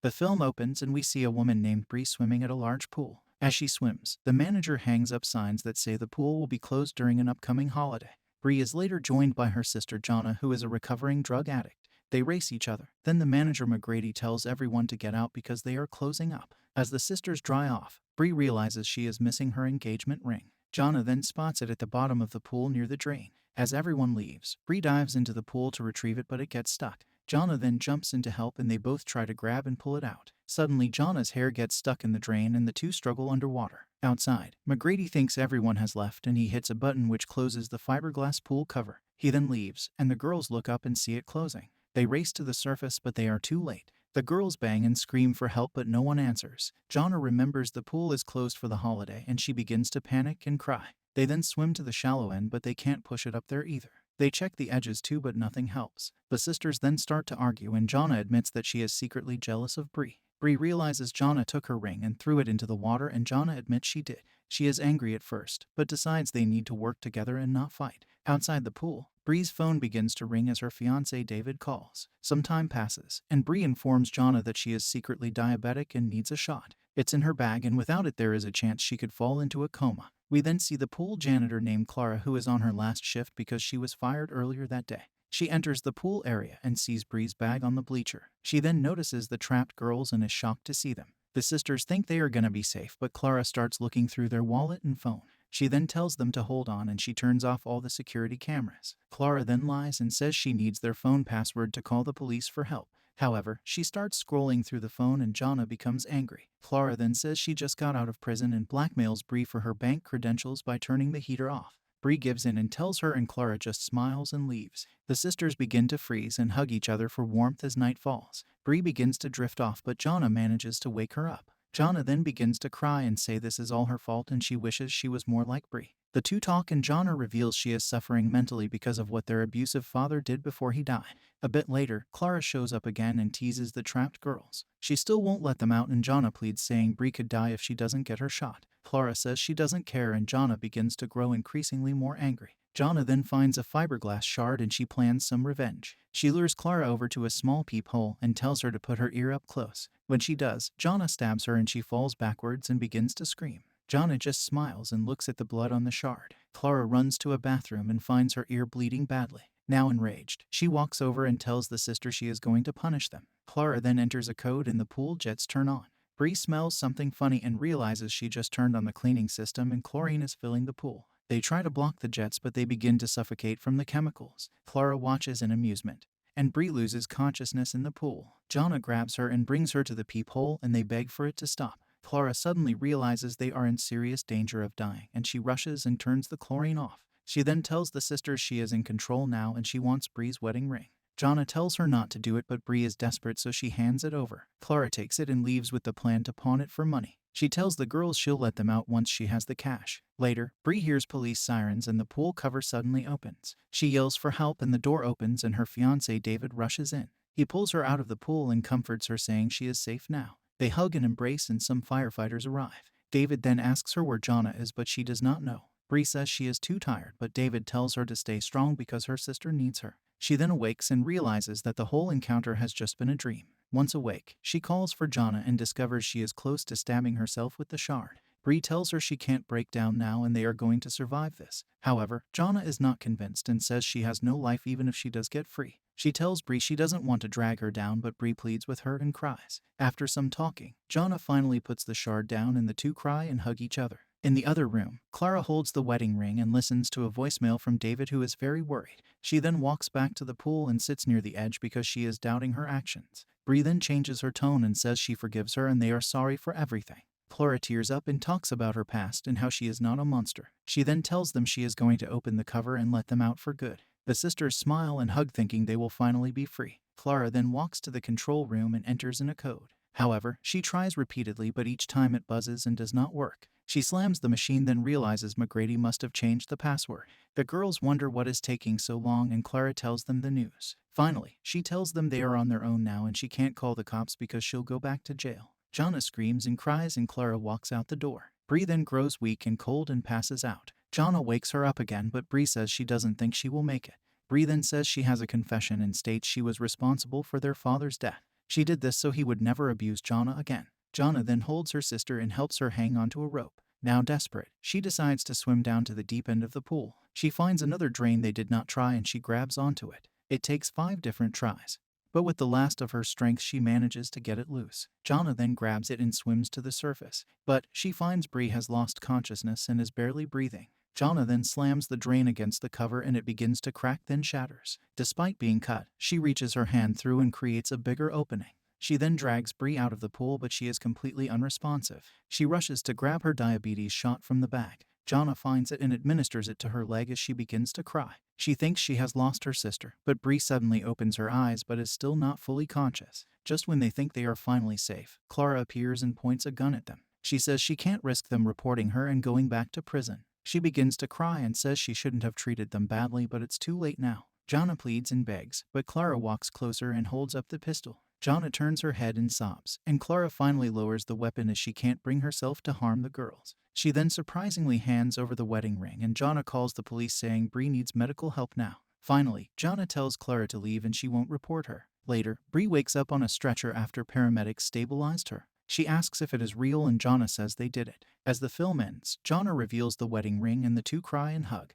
The film opens and we see a woman named Bree swimming at a large pool. As she swims, the manager hangs up signs that say the pool will be closed during an upcoming holiday. Bree is later joined by her sister Jonna, who is a recovering drug addict. They race each other. Then the manager McGrady tells everyone to get out because they are closing up. As the sisters dry off, Bree realizes she is missing her engagement ring. Jonna then spots it at the bottom of the pool near the drain. As everyone leaves, Bree dives into the pool to retrieve it, but it gets stuck. Jonna then jumps in to help and they both try to grab and pull it out. Suddenly, Jonna's hair gets stuck in the drain and the two struggle underwater. Outside, McGrady thinks everyone has left and he hits a button which closes the fiberglass pool cover. He then leaves, and the girls look up and see it closing. They race to the surface, but they are too late. The girls bang and scream for help, but no one answers. Jonna remembers the pool is closed for the holiday and she begins to panic and cry. They then swim to the shallow end, but they can't push it up there either. They check the edges too, but nothing helps. The sisters then start to argue and Jonna admits that she is secretly jealous of Bree. Bree realizes Jonna took her ring and threw it into the water, and Jonna admits she did. She is angry at first, but decides they need to work together and not fight. Outside the pool, Bree's phone begins to ring as her fiancé David calls. Some time passes, and Bree informs Jonna that she is secretly diabetic and needs a shot. It's in her bag, and without it there is a chance she could fall into a coma. We then see the pool janitor named Clara, who is on her last shift because she was fired earlier that day. She enters the pool area and sees Bree's bag on the bleacher. She then notices the trapped girls and is shocked to see them. The sisters think they are gonna be safe, but Clara starts looking through their wallet and phone. She then tells them to hold on and she turns off all the security cameras. Clara then lies and says she needs their phone password to call the police for help. However, she starts scrolling through the phone and Jonna becomes angry. Clara then says she just got out of prison and blackmails Bree for her bank credentials by turning the heater off. Bree gives in and tells her, and Clara just smiles and leaves. The sisters begin to freeze and hug each other for warmth as night falls. Bree begins to drift off, but Jonna manages to wake her up. Jonna then begins to cry and say this is all her fault and she wishes she was more like Bree. The two talk and Jonna reveals she is suffering mentally because of what their abusive father did before he died. A bit later, Clara shows up again and teases the trapped girls. She still won't let them out and Jonna pleads, saying Bree could die if she doesn't get her shot. Clara says she doesn't care and Jonna begins to grow increasingly more angry. Jonna then finds a fiberglass shard and she plans some revenge. She lures Clara over to a small peephole and tells her to put her ear up close. When she does, Jonna stabs her and she falls backwards and begins to scream. Jonna just smiles and looks at the blood on the shard. Clara runs to a bathroom and finds her ear bleeding badly. Now enraged, she walks over and tells the sister she is going to punish them. Clara then enters a code and the pool jets turn on. Bree smells something funny and realizes she just turned on the cleaning system and chlorine is filling the pool. They try to block the jets, but they begin to suffocate from the chemicals. Clara watches in amusement, and Bree loses consciousness in the pool. Jonna grabs her and brings her to the peephole and they beg for it to stop. Clara suddenly realizes they are in serious danger of dying and she rushes and turns the chlorine off. She then tells the sisters she is in control now and she wants Bree's wedding ring. Jonna tells her not to do it, but Bree is desperate so she hands it over. Clara takes it and leaves with the plan to pawn it for money. She tells the girls she'll let them out once she has the cash. Later, Bree hears police sirens and the pool cover suddenly opens. She yells for help and the door opens and her fiancé David rushes in. He pulls her out of the pool and comforts her, saying she is safe now. They hug and embrace and some firefighters arrive. David then asks her where Jonna is, but she does not know. Bree says she is too tired, but David tells her to stay strong because her sister needs her. She then awakes and realizes that the whole encounter has just been a dream. Once awake, she calls for Jonna and discovers she is close to stabbing herself with the shard. Bree tells her she can't break down now and they are going to survive this. However, Jonna is not convinced and says she has no life even if she does get free. She tells Bree she doesn't want to drag her down, but Bree pleads with her and cries. After some talking, Jonna finally puts the shard down and the two cry and hug each other. In the other room, Clara holds the wedding ring and listens to a voicemail from David, who is very worried. She then walks back to the pool and sits near the edge because she is doubting her actions. Bree then changes her tone and says she forgives her and they are sorry for everything. Clara tears up and talks about her past and how she is not a monster. She then tells them she is going to open the cover and let them out for good. The sisters smile and hug, thinking they will finally be free. Clara then walks to the control room and enters in a code. However, she tries repeatedly, but each time it buzzes and does not work. She slams the machine, then realizes McGrady must have changed the password. The girls wonder what is taking so long and Clara tells them the news. Finally, she tells them they are on their own now and she can't call the cops because she'll go back to jail. Jonna screams and cries and Clara walks out the door. Bree then grows weak and cold and passes out. Jonna wakes her up again, but Bree says she doesn't think she will make it. Bree then says she has a confession and states she was responsible for their father's death. She did this so he would never abuse Jonna again. Jonna then holds her sister and helps her hang onto a rope. Now desperate, she decides to swim down to the deep end of the pool. She finds another drain they did not try and she grabs onto it. It takes 5 different tries, but with the last of her strength she manages to get it loose. Jonna then grabs it and swims to the surface, but she finds Bree has lost consciousness and is barely breathing. Jonna then slams the drain against the cover and it begins to crack, then shatters. Despite being cut, she reaches her hand through and creates a bigger opening. She then drags Bree out of the pool, but she is completely unresponsive. She rushes to grab her diabetes shot from the bag. Jonna finds it and administers it to her leg as she begins to cry. She thinks she has lost her sister, but Bree suddenly opens her eyes but is still not fully conscious. Just when they think they are finally safe, Clara appears and points a gun at them. She says she can't risk them reporting her and going back to prison. She begins to cry and says she shouldn't have treated them badly, but it's too late now. Jonna pleads and begs, but Clara walks closer and holds up the pistol. Jonna turns her head and sobs, and Clara finally lowers the weapon as she can't bring herself to harm the girls. She then surprisingly hands over the wedding ring and Jonna calls the police saying Bree needs medical help now. Finally, Jonna tells Clara to leave and she won't report her. Later, Bree wakes up on a stretcher after paramedics stabilized her. She asks if it is real and Jonna says they did it. As the film ends, Jonna reveals the wedding ring and the two cry and hug.